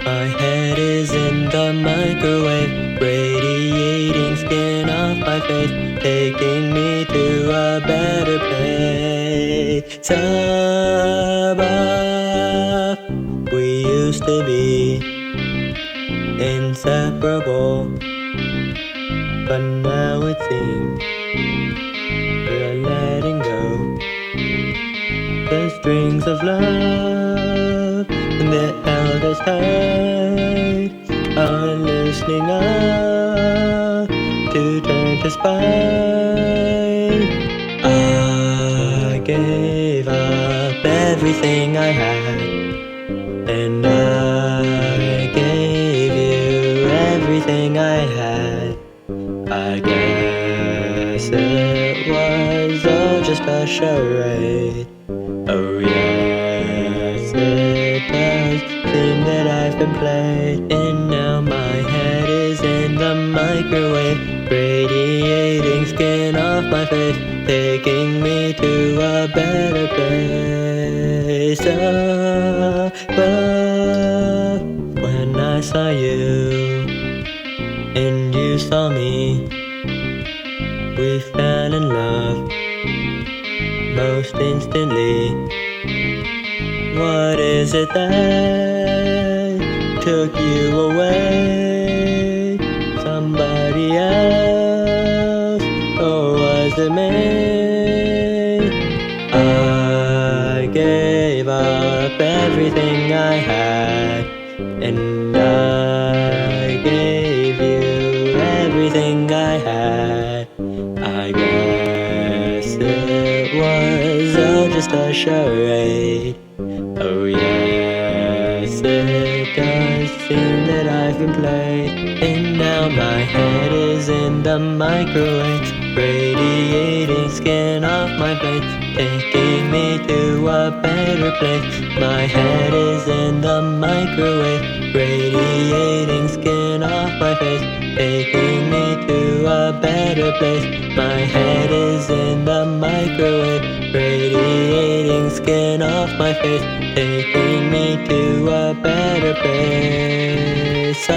My head is in the microwave, radiating skin off my face, taking me to a better place. Above, we used to be inseparable, but now it seems we're letting go the strings of love that held us tight are loosening up to turn to spite. I gave up everything I had, and I gave you everything I had. I guess it was all just a charade. Oh yes, it does seem that I've been played, and now my head is in the microwave, radiating skin off my face, taking me to a better place. Above, when I saw you and you saw me, we fell in love most instantly. What is it that took you away? Somebody else, or was it me? I gave up everything I had, and I gave you everything I had. I guess it was all just a charade. Oh yes, it does seem that I've been played, and now my head is in the microwave, radiating skin off my face, taking me to a better place. My head is in the microwave, radiating skin off my face, taking me to a better place. My head is in the microwave, radiating skin off my face, taking me to a better place.